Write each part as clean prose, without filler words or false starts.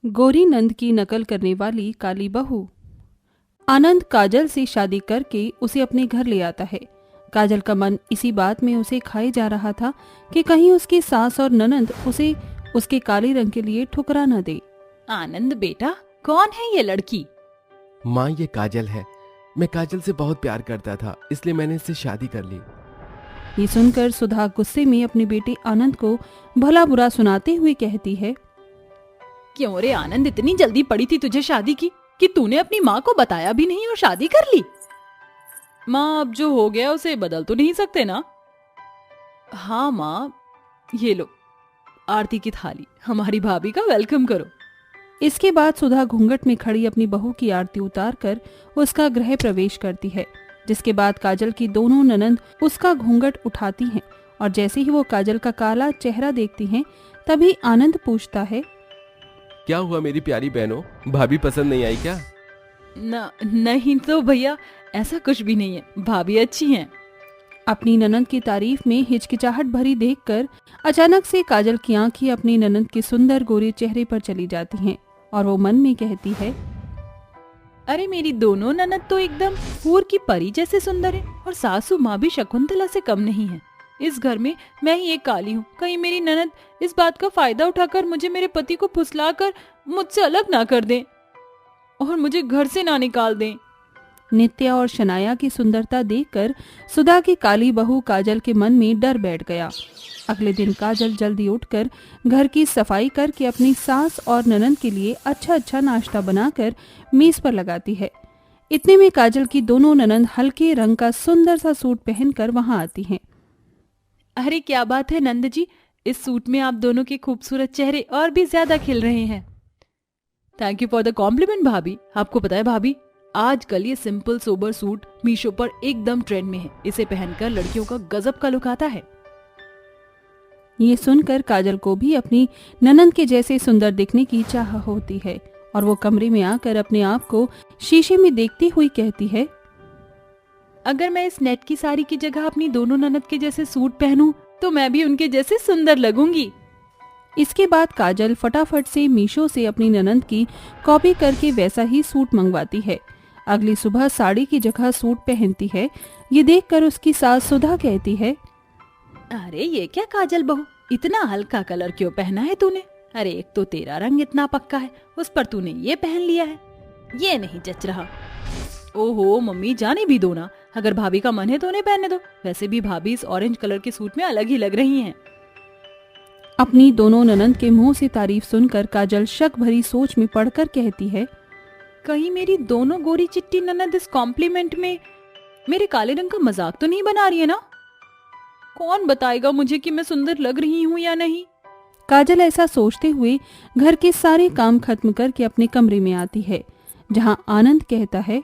गौरी नंद की नकल करने वाली काली बहू। आनंद काजल से शादी करके उसे अपने घर ले आता है। काजल का मन इसी बात में उसे खाए जा रहा था कि कहीं उसकी सास और ननंद उसे उसके काले रंग के लिए ठुकरा न दे। आनंद बेटा, कौन है ये लड़की? माँ, ये काजल है। मैं काजल से बहुत प्यार करता था, इसलिए मैंने इससे शादी कर ली। ये सुनकर सुधा गुस्से में अपने बेटे आनंद को भला बुरा सुनाते हुए कहती है, क्यों रे आनंद, इतनी जल्दी पड़ी थी तुझे शादी की कि तूने अपनी माँ को बताया भी नहीं और शादी कर ली? माँ, अब जो हो गया उसे बदल तो नहीं सकते ना? हाँ माँ, ये लो आरती की थाली, हमारी भाभी का वेलकम करो। इसके बाद सुधा घूंघट में खड़ी अपनी बहू की आरती उतारकर उसका गृह प्रवेश करती है। जिसके बाद काजल की दोनों ननंद उसका घूंघट उठाती हैं और जैसे ही वो काजल का काला चेहरा देखती हैं तभी आनंद पूछता है, क्या हुआ मेरी प्यारी बहनों, भाभी पसंद नहीं आई क्या? नहीं तो भैया, ऐसा कुछ भी नहीं है, भाभी अच्छी हैं। अपनी ननंद की तारीफ में हिचकिचाहट भरी देखकर अचानक से काजल की आंखें अपनी ननंद के सुंदर गोरे चेहरे पर चली जाती हैं और वो मन में कहती है, अरे मेरी दोनों ननद तो एकदम हूर की परी जैसे सुंदर है और सासू माँ भी शकुंतला से कम नहीं है। इस घर में मैं ही एक काली हूँ। कहीं मेरी ननद इस बात का फायदा उठाकर मुझे मेरे पति को फुसलाकर मुझसे अलग ना कर दें और मुझे घर से ना निकाल दें। नित्या और शनाया की सुंदरता देखकर सुधा की काली बहू काजल के मन में डर बैठ गया। अगले दिन काजल जल्दी उठकर घर की सफाई करके अपनी सास और ननंद के लिए अच्छा अच्छा नाश्ता बनाकर मेज पर लगाती है। इतने में काजल की दोनों ननंद हल्के रंग का सुंदर सा सूट पहनकर वहां आती हैं। अरे क्या बात है नंद जी, इस सूट में आप दोनों के खूबसूरत चेहरे और भी ज्यादा खिल रहे हैं। Thank you for the compliment भाभी। आपको पता है भाभी, आजकल ये सिंपल सोबर सूट मीशो पर एकदम ट्रेंड में है। इसे पहनकर लड़कियों का गजब का लुक आता है। ये सुनकर काजल को भी अपनी ननंद के जैसे सुंदर दिखने की चाह होती है और वो कमरे में आकर अपने आप को शीशे में देखती हुई कहती है, अगर मैं इस नेट की साड़ी की जगह अपनी दोनों ननद के जैसे सूट पहनूं तो मैं भी उनके जैसे सुंदर लगूंगी। इसके बाद काजल फटाफट से मीशो से अपनी ननंद की कॉपी करके वैसा ही सूट मंगवाती है। अगली सुबह साड़ी की जगह सूट पहनती है। ये देखकर उसकी सास सुधा कहती है, अरे ये क्या काजल बहू, इतना हल्का कलर क्यों पहना है तूने? अरे एक तो तेरा रंग इतना पक्का है, उस पर तूने ये पहन लिया है, ये नहीं जच रहा। ओहो मम्मी, जाने भी दो ना, अगर भाभी का मन है तो उन्हें पहनने दो। वैसे भी भाभी इस ऑरेंज कलर के सूट में अलग ही लग रही हैं। अपनी दोनों ननंद के मुंह से तारीफ सुनकर काजल शक भरी सोच में पड़कर कहती है, कहीं मेरी दोनों गोरी चिट्टी ननद इस कॉम्प्लीमेंट में मेरे काले रंग का मजाक तो नहीं बना रही है ना? कौन बताएगा मुझे कि मैं सुंदर लग रही हूँ या नहीं? काजल ऐसा सोचते हुए घर के सारे काम खत्म करके अपने कमरे में आती है, जहां आनंद कहता है,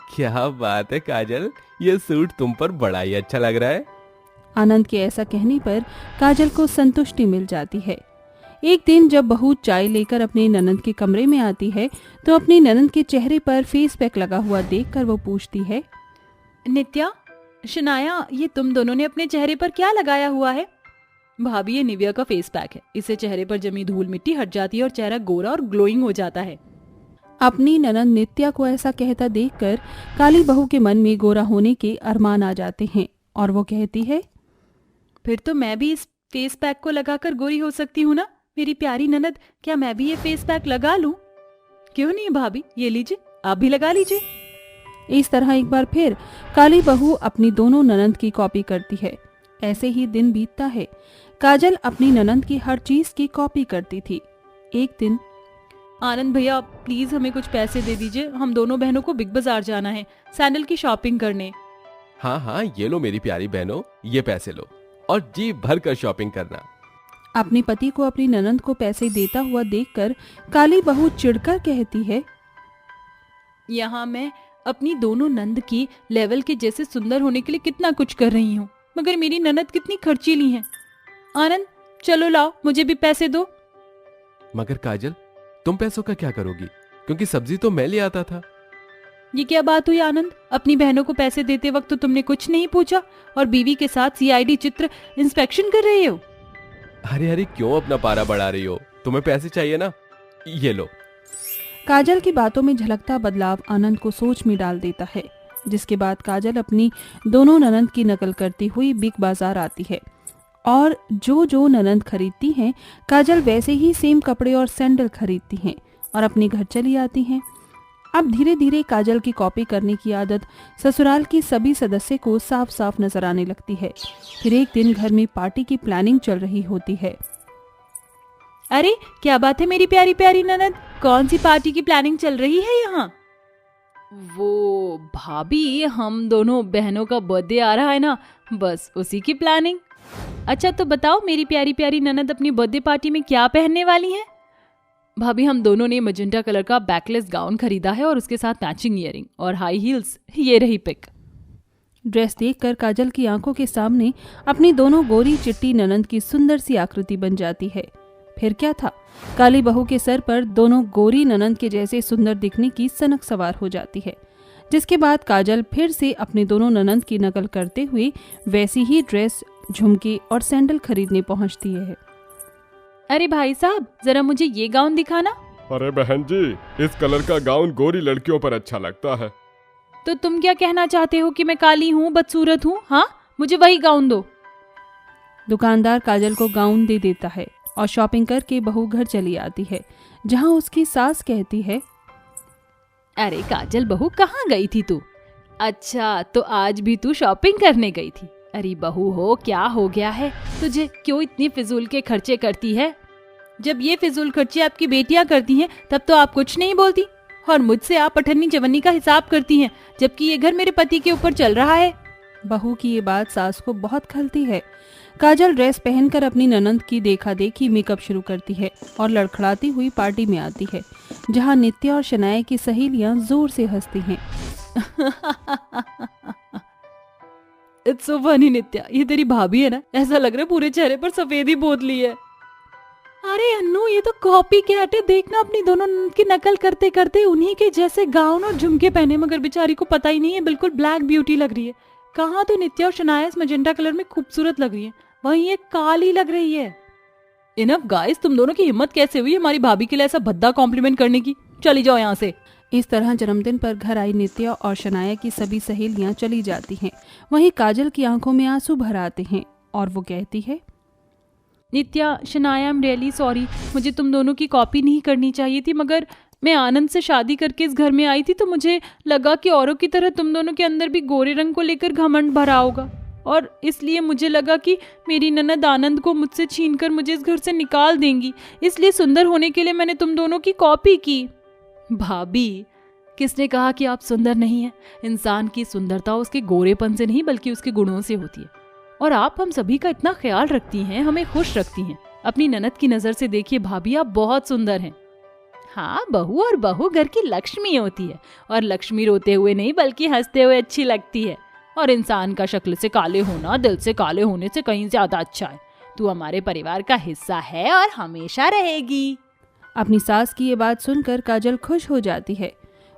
क्या बात है काजल, ये सूट तुम पर बड़ा ही अच्छा लग रहा है। आनंद के ऐसा कहने पर काजल को संतुष्टि मिल जाती है। एक दिन जब बहू चाय लेकर अपने ननंद के कमरे में आती है तो अपनी ननंद के चेहरे पर फेस पैक लगा हुआ देखकर वो पूछती है, नित्या, शनाया, ये तुम दोनों ने अपने चेहरे पर क्या लगाया हुआ है? भाभी, ये निविया का फेस पैक है। इससे चेहरे पर जमी धूल मिट्टी हट जाती है और चेहरा गोरा और ग्लोइंग हो जाता है। अपनी ननंद नित्या को ऐसा कहता देखकर काली बहू के मन में गोरा होने के अरमान आ जाते हैं और वो कहती है, फिर तो मैं भी इस फेस पैक को लगाकर गोरी हो सकती हूँ ना? मेरी प्यारी ननद, क्या मैं भी ये फेस पैक लगा लूं? क्यों नहीं भाभी, ये लीजिए, आप भी लगा लीजिए। इस तरह एक बार फिर काली बहू अपनी दोनों ननंद की कॉपी करती है। ऐसे ही दिन बीतता है। काजल अपनी ननंद की हर चीज की कॉपी करती थी। एक दिन, आनंद भैया, प्लीज हमें कुछ पैसे दे दीजिए, हम दोनों बहनों को बिग बाजार जाना है सैंडल की शॉपिंग करने। हाँ हाँ, ये लो मेरी प्यारी बहनों, ये पैसे लो और जी भर कर शॉपिंग करना। अपने पति को अपनी ननंद को पैसे देता हुआ देखकर काली बहू चिढ़कर कहती है, यहाँ मैं अपनी दोनों नंद की लेवल के जैसे सुंदर होने के लिए कितना कुछ कर रही हूँ, मगर मेरी ननद कितनी खर्चीली हैं। आनंद, चलो लाओ, मुझे भी पैसे दो। मगर काजल, तुम पैसों का क्या करोगी, क्योंकि सब्जी तो मैं ले आता था। ये क्या बात हुई आनंद, अपनी बहनों को पैसे देते वक्त तो तुमने कुछ नहीं पूछा और बीवी के साथ सीआईडी चित्र इंस्पेक्शन कर रहे हो। अरे अरे, क्यों अपना पारा बढ़ा रही हो, तुम्हें पैसे चाहिए ना? ये लो। काजल की बातों में झलकता बदलाव आनंद को सोच में डाल देता है, जिसके बाद काजल अपनी दोनों ननंद की नकल करती हुई बिग बाजार आती है और जो जो ननंद खरीदती हैं काजल वैसे ही सेम कपड़े और सैंडल खरीदती हैं और अपने घर चली आती हैं। अब धीरे धीरे काजल की कॉपी करने की आदत ससुराल की सभी सदस्य को साफ साफ नजर आने लगती है। फिर एक दिन घर में पार्टी की प्लानिंग चल रही होती है। अरे क्या बात है मेरी प्यारी प्यारी ननद, कौन सी पार्टी की प्लानिंग चल रही है यहाँ? वो भाभी, हम दोनों बहनों का बर्थडे आ रहा है ना, बस उसी की प्लानिंग। अच्छा तो बताओ मेरी प्यारी प्यारी ननद अपनी बर्थडे पार्टी में क्या पहनने वाली हैं? भाभी हम दोनों ने मजेंटा कलर का बैकलेस गाउन खरीदा है और उसके साथ मैचिंग ईयरिंग और हाई हील्स। ये रही पिक। ड्रेस देखकर काजल की आंखों के सामने अपनी दोनों गोरी चिट्टी ननंद की सुंदर सी आकृति बन जाती है। फिर क्या था, काली बहू के सर पर दोनों गोरी ननंद के जैसे सुंदर दिखने की सनक सवार हो जाती है, जिसके बाद काजल फिर से अपने दोनों ननंद की नकल करते हुए वैसी ही ड्रेस, झुमके और सैंडल खरीदने पहुंचती है। अरे भाई साहब, जरा मुझे ये गाउन दिखाना। अरे बहन जी, इस कलर का गाउन गोरी लड़कियों पर अच्छा लगता है। तो तुम क्या कहना चाहते हो कि मैं काली हूँ, बदसूरत हूँ? हाँ, मुझे वही गाउन दो। दुकानदार काजल को गाउन दे देता है और शॉपिंग करके बहू घर चली आती है, जहां उसकी सास कहती है, अरे काजल बहू, कहाँ गई थी तू? अच्छा तो आज भी तू शॉपिंग करने गई थी? अरे बहू हो, क्या हो गया है तुझे? क्यों इतनी फिजूल के खर्चे करती है? जब ये फिजूल खर्चे आपकी बेटियां करती हैं तब तो आप कुछ नहीं बोलती, और मुझसे आप अठन्नी चवन्नी का हिसाब करती हैं, जबकि ये घर मेरे पति के ऊपर चल रहा है। बहू की ये बात सास को बहुत खलती है। काजल ड्रेस पहनकर अपनी ननंद की देखा देखी मेकअप शुरू करती है और लड़खड़ाती हुई पार्टी में आती है, जहां नित्या और शनाया की सहेलियां जोर से हंसती हैं। इट्स सो फनी नित्या, ये तेरी भाभी है ना? ऐसा लग रहा है पूरे चेहरे पर सफेदी पोत ली है। अरे अन्नू, ये तो कॉपी कैट है, देखना अपनी दोनों ननद की नकल करते करते उन्हीं के जैसे गाउन और झुमके पहने, मगर बेचारी को पता ही नहीं है, बिल्कुल ब्लैक ब्यूटी लग रही है। कहाँ तो नित्या और शनाया इस मजेंटा कलर में खूबसूरत लग रही है, वहीं ये काली लग रही है। इनफ गाइस, तुम दोनों की हिम्मत कैसे हुई हमारी भाभी के लिए ऐसा भद्दा कॉम्प्लीमेंट करने की? चली जाओ यहाँ से। इस तरह जन्मदिन पर घर आई नित्या और शनाया की सभी सहेलियां चली जाती हैं। वहीं काजल की आंखों में आंसू भर आते हैं और वो कहती है, Nitya, Shanaya, I am really sorry, मुझे तुम दोनों की कॉपी नहीं करनी चाहिए थी, मगर मैं आनंद से शादी करके इस घर में आई थी तो मुझे लगा कि औरों की तरह तुम दोनों के अंदर भी गोरे रंग को लेकर घमंड भरा होगा, और इसलिए मुझे लगा कि मेरी ननद आनंद को मुझसे छीनकर मुझे इस घर से निकाल देंगी, इसलिए सुंदर होने के लिए मैंने तुम दोनों की कॉपी की। भाभी, किसने कहा कि आप सुंदर नहीं हैं? इंसान की सुंदरता उसके गोरेपन से नहीं बल्कि उसके गुणों से होती है, और आप हम सभी का इतना ख्याल रखती हैं, हमें खुश रखती हैं। अपनी ननद की नजर से देखिए भाभी, आप बहुत सुंदर हैं। हाँ, बहू और बहू घर की लक्ष्मी होती है, और लक्ष्मी रोते हुए नहीं बल्कि हंसते हुए अच्छी लगती है, और इंसान का शक्ल से काले होना दिल से काले होने से कहीं ज्यादा अच्छा है। तू हमारे परिवार का हिस्सा है और हमेशा रहेगी। अपनी सास की ये बात सुनकर काजल खुश हो जाती है।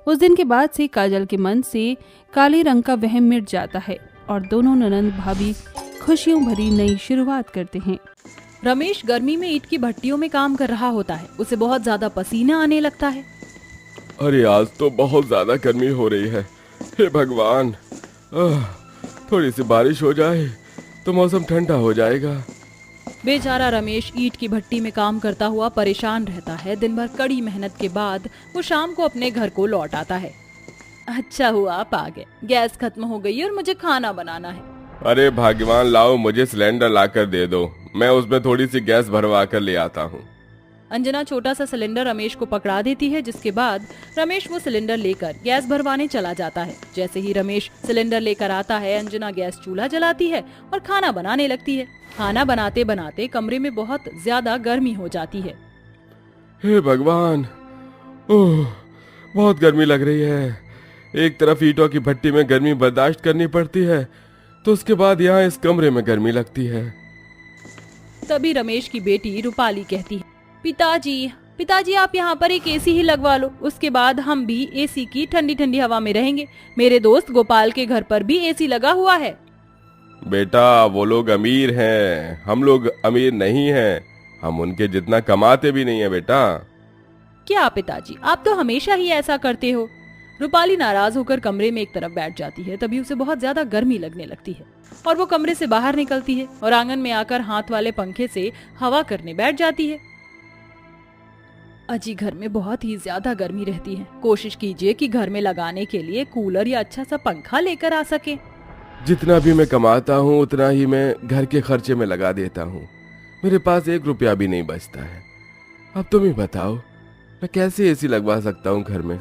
उस दिन के बाद से काजल के मन से काले रंग का वहम मिट जाता है और दोनों ननंद भाभी खुशियों भरी नई शुरुआत करते हैं। रमेश गर्मी में ईंट की भट्टियों में काम कर रहा होता है, उसे बहुत ज्यादा पसीना आने लगता है। अरे आज तो बहुत ज्यादा गर्मी हो रही है, हे भगवान, थोड़ी सी बारिश हो जाए तो मौसम ठंडा हो जाएगा। बेचारा रमेश ईंट की भट्टी में काम करता हुआ परेशान रहता है। दिन भर कड़ी मेहनत के बाद वो शाम को अपने घर को लौट आता है। अच्छा हुआ आप आ गए, गैस खत्म हो गई और मुझे खाना बनाना है। अरे भगवान, लाओ मुझे सिलेंडर लाकर दे दो, मैं उसमें थोड़ी सी गैस भरवा कर ले आता हूँ। अंजना छोटा सा सिलेंडर रमेश को पकड़ा देती है, जिसके बाद रमेश वो सिलेंडर लेकर गैस भरवाने चला जाता है। जैसे ही रमेश सिलेंडर लेकर आता है, अंजना गैस चूल्हा जलाती है और खाना बनाने लगती है। खाना बनाते बनाते कमरे में बहुत ज्यादा गर्मी हो जाती है। हे भगवान, ओह बहुत गर्मी लग रही है। एक तरफ ईंटों की भट्टी में गर्मी बर्दाश्त करनी पड़ती है, तो उसके बाद यहाँ इस कमरे में गर्मी लगती है। तभी रमेश की बेटी रूपाली कहती है, पिताजी आप यहाँ पर एक एसी ही लगवा लो, उसके बाद हम भी एसी की ठंडी ठंडी हवा में रहेंगे। मेरे दोस्त गोपाल के घर पर भी एसी लगा हुआ है। बेटा, वो लोग अमीर हैं, हम लोग अमीर नहीं हैं, हम उनके जितना कमाते भी नहीं है बेटा। क्या पिताजी, आप तो हमेशा ही ऐसा करते हो। रूपाली नाराज होकर कमरे में एक तरफ बैठ जाती है। तभी उसे बहुत ज्यादा गर्मी लगने लगती है और वो कमरे से बाहर निकलती है और आंगन में आकर हाथ वाले पंखे से हवा करने बैठ जाती है। अजी, घर में बहुत ही ज्यादा गर्मी रहती है। कोशिश कीजिए कि घर में लगाने के लिए कूलर या अच्छा सा पंखा लेकर आ सके। जितना भी मैं कमाता हूँ उतना ही मैं घर के खर्चे में लगा देता हूँ। मेरे पास 1 रुपया भी नहीं बचता है। अब तुम ही बताओ, मैं कैसे एसी लगवा सकता हूँ घर में।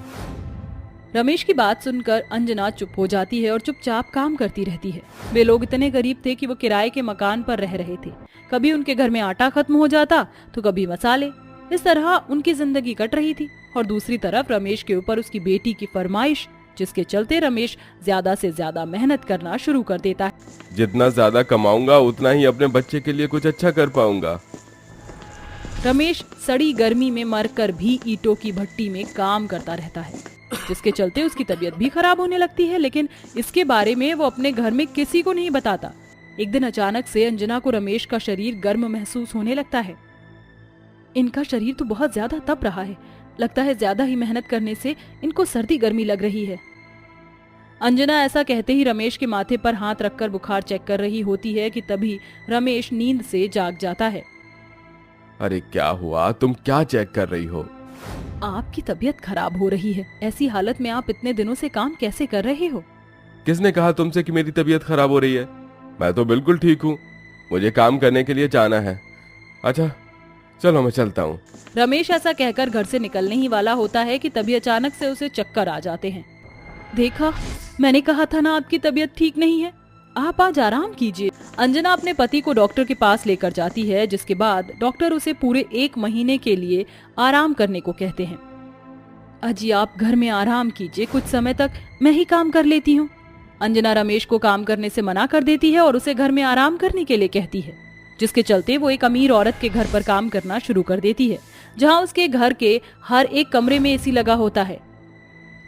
रमेश की बात सुनकर अंजना चुप हो जाती है और चुपचाप काम करती रहती है। वे लोग इतने गरीब थे कि वो किराए के मकान पर रह रहे थे। कभी उनके घर में आटा खत्म हो जाता तो कभी मसाले। इस तरह उनकी जिंदगी कट रही थी। और दूसरी तरफ रमेश के ऊपर उसकी बेटी की फरमाइश, जिसके चलते रमेश ज्यादा से ज्यादा मेहनत करना शुरू कर देता है। जितना ज्यादा कमाऊंगा उतना ही अपने बच्चे के लिए कुछ अच्छा कर पाऊंगा। रमेश सड़ी गर्मी में मरकर भी ईंटों की भट्टी में काम करता रहता है, जिसके चलते उसकी तबीयत भी खराब होने लगती है। लेकिन इसके बारे में वो अपने घर में किसी को नहीं बताता। एक दिन अचानक से अंजना को रमेश का शरीर गर्म महसूस होने लगता है। इनका शरीर तो बहुत ज्यादा तप रहा है। लगता है ज्यादा ही मेहनत करने से इनको सर्दी गर्मी लग रही है। अंजना ऐसा कहते ही रमेश के माथे पर हाथ रखकर बुखार चेक कर रही होती है कि तभी रमेश नींद से जाग जाता है। अरे क्या हुआ, तुम क्या चेक कर रही हो? आपकी तबीयत खराब हो रही है। ऐसी हालत में आप इतने दिनों से काम कैसे कर रहे हो? किसने कहा तुमसे कि मेरी तबीयत खराब हो रही है? मैं तो बिल्कुल ठीक हूँ। मुझे काम करने के लिए जाना है। अच्छा चलो मैं चलता हूँ। रमेश ऐसा कहकर घर से निकलने ही वाला होता है कि तभी अचानक से उसे चक्कर आ जाते हैं। देखा, मैंने कहा था ना आपकी तबीयत ठीक नहीं है। आप आज आराम कीजिए। अंजना अपने पति को डॉक्टर के पास लेकर जाती है, जिसके बाद डॉक्टर उसे पूरे 1 महीने के लिए आराम करने को कहते हैं। अजी, आप घर में आराम कीजिए, कुछ समय तक मैं ही काम कर लेती हूँ। अंजना रमेश को काम करने से मना कर देती है और उसे घर में आराम करने के लिए कहती है, जिसके चलते वो एक अमीर औरत के घर पर काम करना शुरू कर देती है, जहाँ उसके घर के हर एक कमरे में एसी लगा होता है।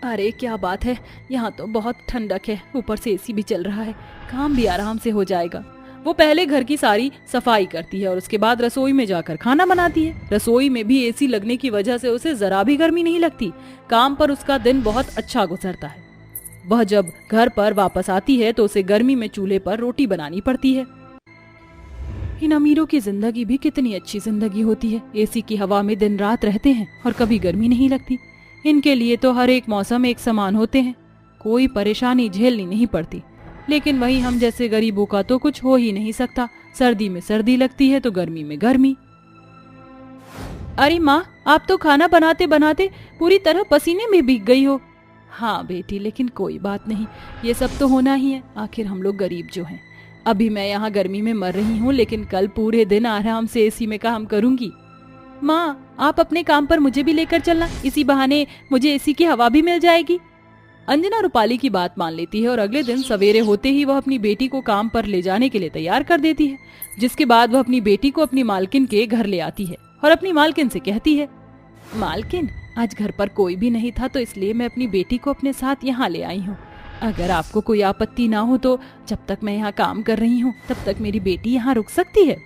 अरे क्या बात है, यहाँ तो बहुत ठंडक है, ऊपर से एसी भी चल रहा है, काम भी आराम से हो जाएगा। वो पहले घर की सारी सफाई करती है और उसके बाद रसोई में जाकर खाना बनाती है। रसोई में भी एसी लगने की वजह से उसे जरा भी गर्मी नहीं लगती। काम पर उसका दिन बहुत अच्छा गुजरता है। वह जब घर पर वापस आती है तो उसे गर्मी में चूल्हे पर रोटी बनानी पड़ती है। इन अमीरों की जिंदगी भी कितनी अच्छी जिंदगी होती है। एसी की हवा में दिन रात रहते हैं और कभी गर्मी नहीं लगती। इनके लिए तो हर एक मौसम एक समान होते हैं, कोई परेशानी झेलनी नहीं पड़ती। लेकिन वही हम जैसे गरीबों का तो कुछ हो ही नहीं सकता। सर्दी में सर्दी लगती है तो गर्मी में गर्मी। अरे माँ, आप तो खाना बनाते बनाते पूरी तरह पसीने में भीग गई हो। हाँ बेटी, लेकिन कोई बात नहीं, ये सब तो होना ही है, आखिर हम लोग गरीब जो हैं। अभी मैं यहाँ गर्मी में मर रही हूँ, लेकिन कल पूरे दिन आराम से एसी में काम करूंगी। माँ, आप अपने काम पर मुझे भी लेकर चलना, इसी बहाने मुझे एसी की हवा भी मिल जाएगी। अंजना रूपाली की बात मान लेती है और अगले दिन सवेरे होते ही वह अपनी बेटी को काम पर ले जाने के लिए तैयार कर देती है। जिसके बाद वह अपनी बेटी को अपनी मालकिन के घर ले आती है और अपनी मालकिन से कहती है, मालकिन, आज घर पर कोई भी नहीं था तो इसलिए मैं अपनी बेटी को अपने साथ यहाँ ले आई हूँ। अगर आपको कोई आपत्ति ना हो तो जब तक मैं यहाँ काम कर रही हूँ तब तक मेरी बेटी यहाँ रुक सकती है।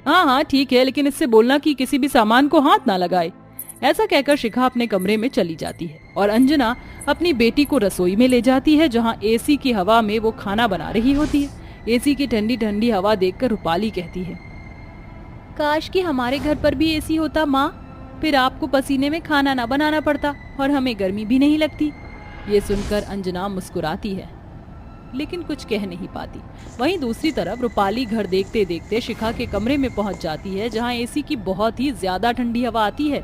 हाँ हाँ ठीक है, लेकिन इससे बोलना कि किसी भी सामान को हाथ ना लगाए। ऐसा कहकर शिखा अपने कमरे में चली जाती है और अंजना अपनी बेटी को रसोई में ले जाती है, जहाँ एसी की हवा में वो खाना बना रही होती है। एसी की ठंडी ठंडी हवा देखकर रूपाली कहती है, काश कि हमारे घर पर भी एसी होता माँ, फिर आपको पसीने में खाना ना बनाना पड़ता और हमें गर्मी भी नहीं लगती। ये सुनकर अंजना मुस्कुराती है लेकिन कुछ कह नहीं पाती। वहीं दूसरी तरफ रूपाली घर देखते देखते शिखा के कमरे में पहुंच जाती है, जहां एसी की बहुत ही ज्यादा ठंडी हवा आती है।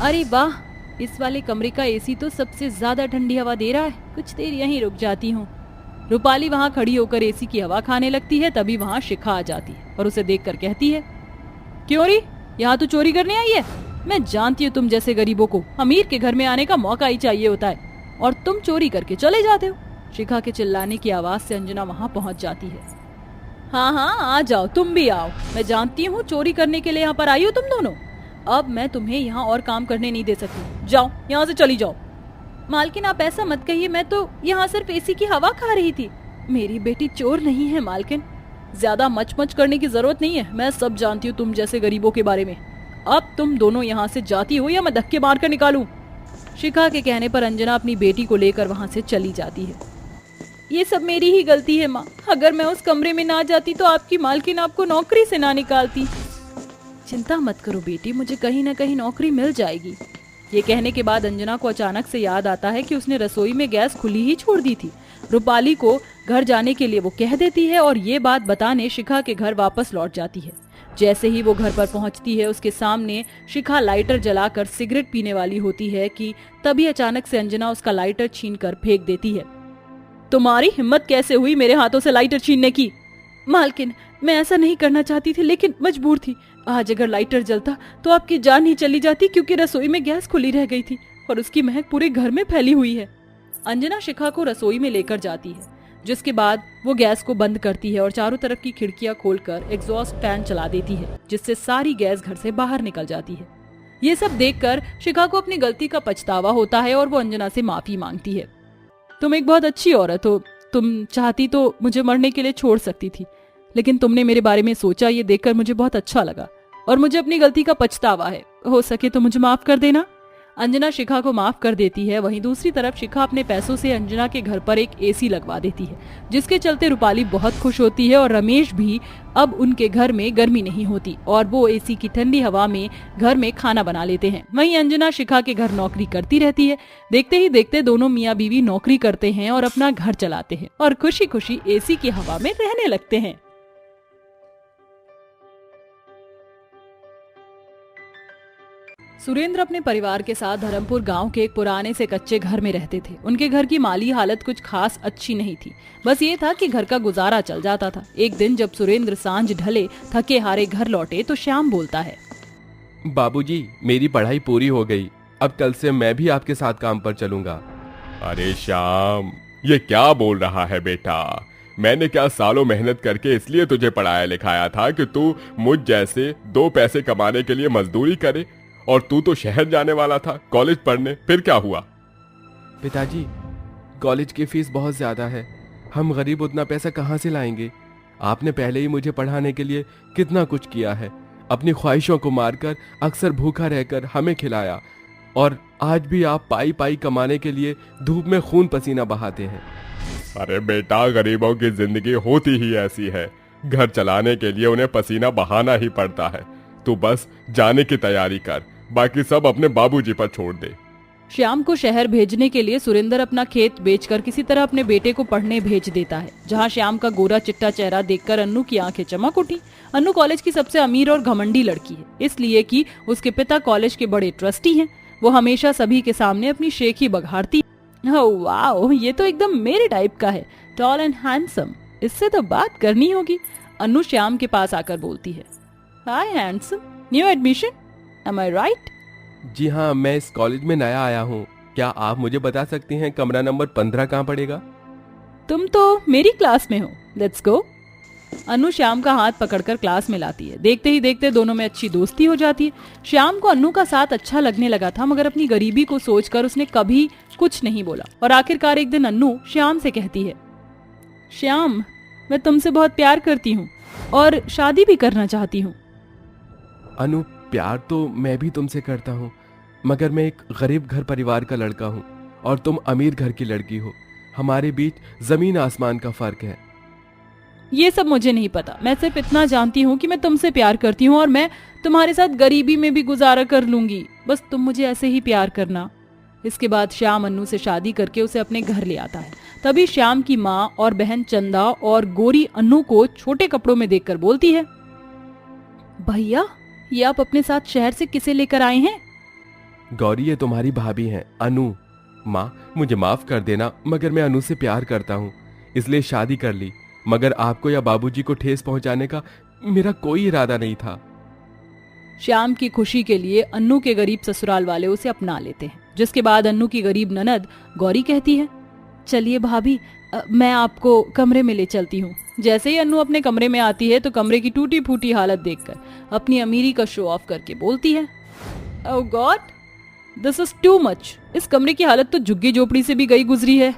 अरे वाह, इस वाले कमरे का एसी तो सबसे ज्यादा ठंडी हवा दे रहा है, कुछ देर यहीं रुक जाती हूँ। रूपाली वहां खड़ी होकर एसी की हवा खाने लगती है। तभी वहां शिखा आ जाती है और उसे देखकर कहती है, क्यों री, यहाँ तो चोरी करने आई है? मैं जानती हूँ तुम जैसे गरीबों को अमीर के घर में आने का मौका ही चाहिए होता है और तुम चोरी करके चले जाते हो। शिखा के चिल्लाने की आवाज से अंजना वहां पहुंच जाती है। हाँ हाँ, आ जाओ, तुम भी आओ। मैं जानती हूँ चोरी करने के लिए यहाँ पर आई हो तुम दोनों। अब मैं तुम्हें यहाँ और काम करने नहीं दे सकती, जाओ यहाँ से चली जाओ। मालकिन, आप ऐसा मत कहिए, मैं तो यहाँ सिर्फ एसी की हवा खा रही थी। मेरी बेटी चोर नहीं है मालकिन, ज्यादा मच मच करने की जरूरत नहीं है। मैं सब जानती हूँ तुम जैसे गरीबों के बारे में। अब तुम दोनों यहाँ से जाती हो या मैं धक्के मार कर निकालूं। शिखा के कहने पर अंजना अपनी बेटी को लेकर वहां से चली जाती है। ये सब मेरी ही गलती है माँ, अगर मैं उस कमरे में ना जाती तो आपकी मालकिन आपको नौकरी से ना निकालती। चिंता मत करो बेटी, मुझे कहीं ना कहीं नौकरी मिल जाएगी। ये कहने के बाद अंजना को अचानक से याद आता है कि उसने रसोई में गैस खुली ही छोड़ दी थी। रूपाली को घर जाने के लिए वो कह देती है और ये बात बताने शिखा के घर वापस लौट जाती है। जैसे ही वो घर पर पहुंचती है, उसके सामने शिखा लाइटर जलाकर सिगरेट पीने वाली होती है कि तभी अचानक से अंजना उसका लाइटर छीनकर फेंक देती है। तुम्हारी हिम्मत कैसे हुई मेरे हाथों से लाइटर छीनने की? मालकिन, मैं ऐसा नहीं करना चाहती थी लेकिन मजबूर थी। आज अगर लाइटर जलता तो आपकी जान ही चली जाती, क्योंकि रसोई में गैस खुली रह गई थी और उसकी महक पूरे घर में फैली हुई है। अंजना शिखा को रसोई में लेकर जाती है, जिसके बाद वो गैस को बंद करती है और चारों तरफ की खिड़कियां खोलकर एग्जॉस्ट फैन चला देती है, जिससे सारी गैस घर से बाहर निकल जाती है। ये सब देखकर शिखा को अपनी गलती का पछतावा होता है और वो अंजना से माफी मांगती है। तुम एक बहुत अच्छी औरत हो, तुम चाहती तो मुझे मरने के लिए छोड़ सकती थी, लेकिन तुमने मेरे बारे में सोचा, ये देखकर मुझे बहुत अच्छा लगा और मुझे अपनी गलती का पछतावा है। हो सके तो मुझे माफ कर देना। अंजना शिखा को माफ कर देती है। वहीं दूसरी तरफ शिखा अपने पैसों से अंजना के घर पर एक एसी लगवा देती है, जिसके चलते रूपाली बहुत खुश होती है और रमेश भी अब उनके घर में गर्मी नहीं होती और वो एसी की ठंडी हवा में घर में खाना बना लेते हैं। वहीं अंजना शिखा के घर नौकरी करती रहती है। देखते ही देखते दोनों मियाँ बीवी नौकरी करते हैं और अपना घर चलाते हैं और खुशी खुशी एसी की हवा में रहने लगते हैं। सुरेंद्र अपने परिवार के साथ धर्मपुर गांव के एक पुराने से कच्चे घर में रहते थे। उनके घर की माली हालत कुछ खास अच्छी नहीं थी, बस ये था कि घर का गुजारा चल जाता था। एक दिन जब सुरेंद्र सांझ ढले थके हारे घर लौटे तो श्याम बोलता है, बाबूजी, मेरी पढ़ाई पूरी हो गई, अब कल से मैं भी आपके साथ काम पर चलूंगा। अरे श्याम, ये क्या बोल रहा है बेटा? मैंने क्या सालों मेहनत करके इसलिए तुझे पढ़ाया लिखाया था कि तू मुझ जैसे 2 पैसे कमाने के लिए मजदूरी करे, और तू तो शहर जाने वाला था कॉलेज पढ़ने, फिर क्या हुआ? पिताजी, कॉलेज की फीस बहुत ज्यादा है, हम गरीब उतना पैसा कहाँ से लाएंगे? आपने पहले ही मुझे पढ़ाने के लिए कितना कुछ किया है, अपनी ख्वाहिशों को मारकर अक्सर भूखा रहकर हमें खिलाया, और आज भी आप पाई पाई कमाने के लिए धूप में खून पसीना बहाते हैं। अरे बेटा, गरीबों की जिंदगी होती ही ऐसी है, घर चलाने के लिए उन्हें पसीना बहाना ही पड़ता है। तू बस जाने की तैयारी कर, बाकी सब अपने बाबूजी पर छोड़ दे। श्याम को शहर भेजने के लिए सुरेंद्र अपना खेत बेचकर किसी तरह अपने बेटे को पढ़ने भेज देता है, जहां श्याम का गोरा चिट्टा चेहरा देखकर अन्नू की आंखें चमक उठी। अन्नू कॉलेज की सबसे अमीर और घमंडी लड़की है, इसलिए कि उसके पिता कॉलेज के बड़े ट्रस्टी हैं। वो हमेशा सभी के सामने अपनी शेखी बघाड़ती। ओह वाओ, ये तो एकदम मेरे टाइप का है, टॉल एंड हैंडसम, इससे तो बात करनी होगी। अन्नू श्याम के पास आकर बोलती है, हाय हैंडसम, न्यू एडमिशन, एम आई राइट? जी हाँ, मैं इस कॉलेज में नया आया हूँ। क्या आप मुझे बता सकती हैं कमरा नंबर 15 कहाँ पड़ेगा? तुम तो मेरी क्लास में हो, लेट्स गो। अन्नू श्याम का हाथ पकड़कर क्लास में लाती है। देखते ही देखते दोनों में अच्छी दोस्ती हो जाती है। श्याम को अन्नू का साथ अच्छा लगने लगा था, मगर अपनी गरीबी को सोचकर उसने कभी कुछ नहीं बोला। और आखिरकार एक दिन अन्नू श्याम से कहती है, श्याम, मैं तुमसे बहुत प्यार करती हूँ और शादी भी करना चाहती हूँ। अनु, प्यार तो मैं भी तुमसे करता हूँ, मगर मैं एक गरीब घर परिवार का लड़का हूँ और तुम अमीर घर की लड़की हो। हमारे बीच जमीन आसमान का फर्क है। ये सब मुझे नहीं पता, मैं सिर्फ इतना जानती हूँ कि मैं तुमसे प्यार करती हूँ और मैं तुम्हारे साथ गरीबी में भी गुजारा कर लूंगी, बस तुम मुझे ऐसे ही प्यार करना। इसके बाद श्याम अन्नू से शादी करके उसे अपने घर ले आता है। तभी श्याम की माँ और बहन चंदा और गोरी अन्नू को छोटे कपड़ों में देखकर बोलती है, भैया, ये आप अपने साथ शहर से किसे लेकर आए हैं? गौरी, ये तुम्हारी भाभी हैं, अनु। माँ, मुझे माफ कर देना, मगर मैं अनु से प्यार करता हूँ, इसलिए शादी कर ली, मगर आपको या बाबूजी को ठेस पहुंचाने का मेरा कोई इरादा नहीं था। श्याम की खुशी के लिए अन्नू के गरीब ससुराल वाले उसे अपना लेते हैं, जिसके बाद अन्नू की गरीब ननद गौरी कहती है, चलिए भाभी, मैं आपको कमरे में ले चलती हूँ। जैसे ही अन्नू अपने कमरे में आती है तो कमरे की टूटी फूटी हालत देखकर अपनी अमीरी का शो ऑफ करके बोलती है, oh god, this is too much. इस कमरे की हालत तो झुग्गी झोपड़ी से भी गई गुजरी है।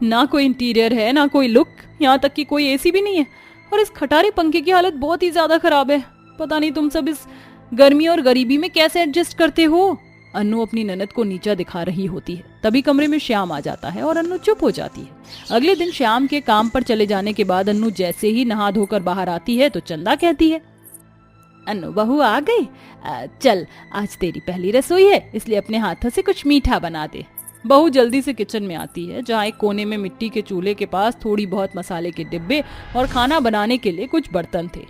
ना कोई इंटीरियर है, ना कोई लुक, यहाँ तक कि कोई एसी भी नहीं है, और इस खटारे पंखे की हालत बहुत ही ज्यादा खराब है। पता नहीं तुम सब इस गर्मी और गरीबी में कैसे एडजस्ट करते हो? अन्नू अपनी ननद को नीचा दिखा रही होती है। तभी कमरे में श्याम आ जाता है और अन्नू चुप हो जाती है। अगले दिन श्याम के काम पर चले जाने के बाद अन्नू जैसे ही नहा धोकर बाहर आती है तो चंदा कहती है, अन्नू बहू आ गई, चल आज तेरी पहली रसोई है, इसलिए अपने हाथों से कुछ मीठा बना दे। बहू जल्दी से किचन में आती है, जहाँ एक कोने में मिट्टी के चूल्हे के पास थोड़ी बहुत मसाले के डिब्बे और खाना बनाने के लिए कुछ बर्तन थे।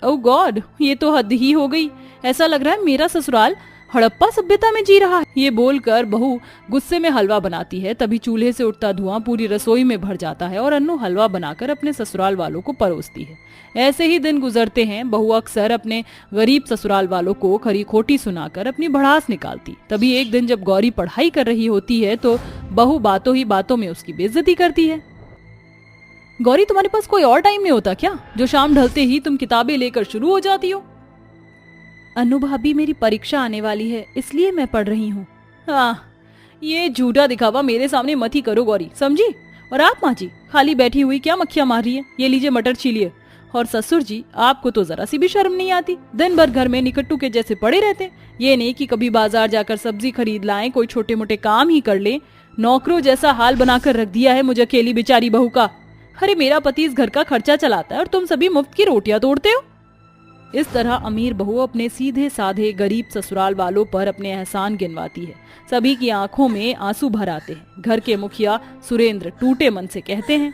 ओह गॉड, ये तो हद ही हो गई। ऐसा लग रहा है मेरा ससुराल हड़प्पा सभ्यता में जी रहा है। ये बोलकर बहू गुस्से में हलवा बनाती है। तभी चूल्हे से उठता धुआं पूरी रसोई में भर जाता है और अन्नू हलवा बनाकर अपने ससुराल वालों को परोसती है। ऐसे ही दिन गुजरते हैं। बहू अक्सर अपने गरीब ससुराल वालों को खरी खोटी सुनाकर अपनी भड़ास निकालती। तभी एक दिन जब गौरी पढ़ाई कर रही होती है तो बहू बातों ही बातों में उसकी बेइज्जती करती है। गौरी, तुम्हारे पास कोई और टाइम नहीं होता क्या, जो शाम ढलते ही तुम किताबें लेकर शुरू हो जाती हो? अनु भाभी, मेरी परीक्षा आने वाली है इसलिए मैं पढ़ रही हूँ। हाँ, ये झूठा दिखावा मेरे सामने मत ही करो गौरी, समझी? और आप माँ जी खाली बैठी हुई क्या मक्खियाँ मार रही है? ये लीजिए मटर छीलिए। और ससुर जी, आपको तो जरा सी भी शर्म नहीं आती, दिन भर घर में निकट्टू के जैसे पड़े रहते। ये नहीं कि कभी बाजार जाकर सब्जी खरीद लाएं, कोई छोटे मोटे काम ही कर ले। नौकरों जैसा हाल बनाकर रख दिया है मुझे अकेली बेचारी बहू का। अरे मेरा पति इस घर का खर्चा चलाता है और तुम सभी मुफ्त की रोटियां तोड़ते हो। इस तरह अमीर बहू अपने सीधे साधे गरीब ससुराल वालों पर अपने एहसान गिनवाती है। सभी की आंखों में आंसू भर आते हैं। घर के मुखिया सुरेंद्र टूटे मन से कहते हैं,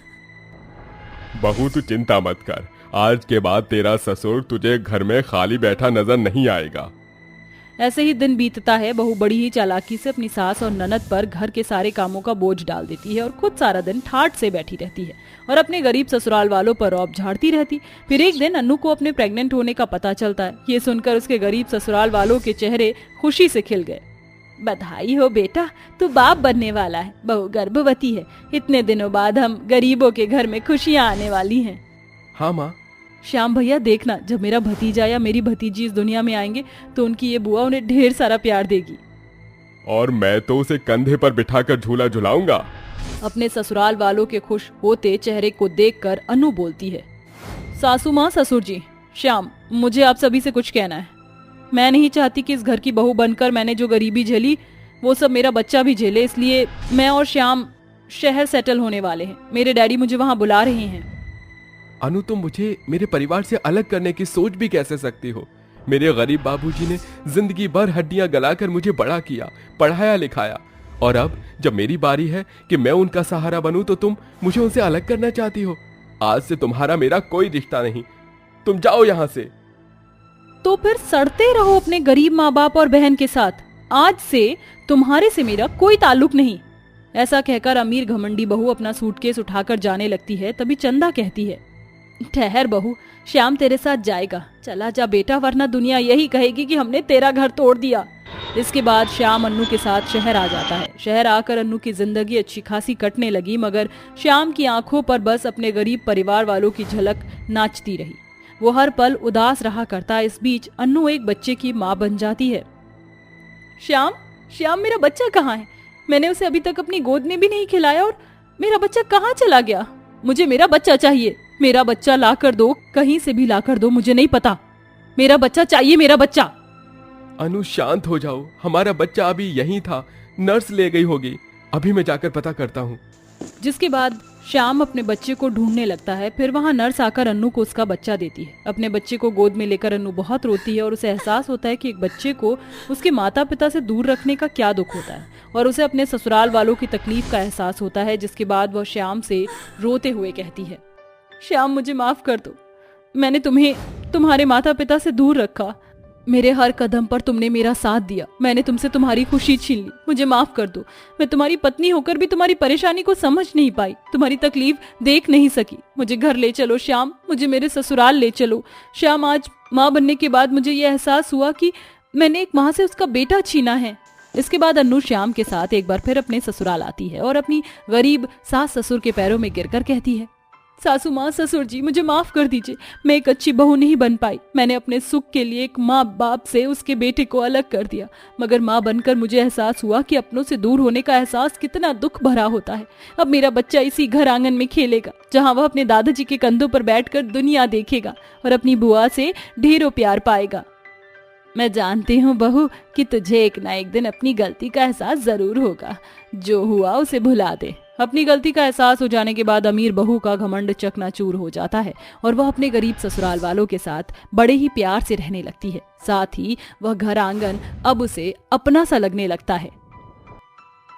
बहू तू चिंता मत कर, आज के बाद तेरा ससुर तुझे घर में खाली बैठा नजर नहीं आएगा। ऐसे ही दिन बीतता है। बहू बड़ी ही चालाकी से अपनी सास और ननद पर घर के सारे कामों का बोझ डाल देती है और खुद सारा दिन ठाठ से बैठी रहती है और अपने गरीब ससुराल वालों पर रौब झाड़ती रहती। फिर एक दिन अन्नू को अपने प्रेग्नेंट होने का पता चलता है। ये सुनकर उसके गरीब ससुराल वालों के चेहरे खुशी से खिल गए। बधाई हो बेटा, तू बाप बनने वाला है, बहू गर्भवती है। इतने दिनों बाद हम गरीबों के घर में खुशियां आने वाली हैं। हाँ माँ। श्याम भैया देखना, जब मेरा भतीजा या मेरी भतीजी इस दुनिया में आएंगे तो उनकी ये बुआ उन्हें ढेर सारा प्यार देगी। और मैं तो उसे कंधे पर बिठाकर झूला झुलाऊंगा। अपने ससुराल वालों के खुश होते चेहरे को देखकर अनु बोलती है, सासू माँ, ससुर जी, श्याम, मुझे आप सभी से कुछ कहना है। मैं नहीं चाहती कि इस घर की बहू बनकर मैंने जो गरीबी झेली वो सब मेरा बच्चा भी झेले। इसलिए मैं और श्याम शहर सेटल होने वाले हैं। मेरे डैडी मुझे वहाँ बुला रहे हैं। अनु, तुम मुझे मेरे परिवार से अलग करने की सोच भी कैसे सकती हो? मेरे गरीब बाबूजी ने जिंदगी भर हड्डियां गलाकर मुझे बड़ा किया, पढ़ाया लिखाया, और अब जब मेरी बारी है कि मैं उनका सहारा बनूं तो तुम मुझे उनसे अलग करना चाहती हो। आज से तुम्हारा मेरा कोई रिश्ता नहीं, तुम जाओ यहाँ से। तो फिर सड़ते रहो अपने गरीब माँ बाप और बहन के साथ। आज से तुम्हारे से मेरा कोई ताल्लुक नहीं। ऐसा कहकर अमीर घमंडी बहू अपना सूटकेस उठाकर जाने लगती है। तभी चंदा कहती है, ठहर बहू, श्याम तेरे साथ जाएगा। चला जा बेटा, वरना दुनिया यही कहेगी कि हमने तेरा घर तोड़ दिया। इसके बाद श्याम अन्नू के साथ शहर आ जाता है। शहर आकर अन्नू की जिंदगी अच्छी खासी कटने लगी, मगर श्याम की आंखों पर बस अपने गरीब परिवार वालों की झलक नाचती रही। वो हर पल उदास रहा करता। इस बीच अन्नू एक बच्चे की माँ बन जाती है। श्याम, श्याम, मेरा बच्चा कहाँ है? मैंने उसे अभी तक अपनी गोद में भी नहीं खिलाया और मेरा बच्चा कहाँ चला गया? मुझे मेरा बच्चा चाहिए। मेरा बच्चा ला कर दो, कहीं से भी ला कर दो, मुझे नहीं पता। मेरा बच्चा चाहिए, मेरा बच्चा। अनु, शांत हो जाओ, हमारा बच्चा अभी यहीं था, नर्स ले गई होगी, अभी मैं जाकर पता करता हूँ। जिसके बाद श्याम अपने बच्चे को ढूंढने लगता है। फिर वहाँ नर्स आकर अन्नू को उसका बच्चा देती है। अपने बच्चे को गोद में लेकर अन्नू बहुत रोती है और उसे एहसास होता है कि एक बच्चे को उसके माता पिता से दूर रखने का क्या दुख होता है, और उसे अपने ससुराल वालों की तकलीफ का एहसास होता है। जिसके बाद वह श्याम से रोते हुए कहती है, श्याम, मुझे माफ कर दो। मैंने तुम्हें तुम्हारे माता पिता से दूर रखा। मेरे हर कदम पर तुमने मेरा साथ दिया। मैंने तुमसे तुम्हारी खुशी छीन ली। मुझे माफ कर दो। मैं तुम्हारी पत्नी होकर भी तुम्हारी परेशानी को समझ नहीं पाई, तुम्हारी तकलीफ देख नहीं सकी। मुझे घर ले चलो श्याम, मुझे मेरे ससुराल ले चलो। श्याम, आज माँ बनने के बाद मुझे यह एहसास हुआ कि मैंने एक माँ से उसका बेटा छीना है। इसके बाद अन्नू श्याम के साथ एक बार फिर अपने ससुराल आती है और अपनी गरीब सास ससुर के पैरों में गिरकर कहती है, सासू माँ, ससुर जी, मुझे माफ कर दीजिए। मैं एक अच्छी बहू नहीं बन पाई। मैंने अपने सुख के लिए एक माँ बाप से उसके बेटे को अलग कर दिया, मगर माँ बनकर मुझे एहसास हुआ कि अपनों से दूर होने का एहसास कितना दुख भरा होता है। अब मेरा बच्चा इसी घर आंगन में खेलेगा, जहाँ वह अपने दादाजी के कंधों पर बैठकर दुनिया देखेगा और अपनी बुआ से ढेरों प्यार पाएगा। मैं जानती हूँ बहू कि तुझे एक ना एक दिन अपनी गलती का एहसास जरूर होगा। जो हुआ उसे भुला दे। अपनी गलती का एहसास हो जाने के बाद अमीर बहू का घमंड चकनाचूर हो जाता है और वह अपने गरीब ससुराल वालों के साथ बड़े ही प्यार से रहने लगती है। साथ ही वह घर आंगन अब उसे अपना सा लगने लगता है।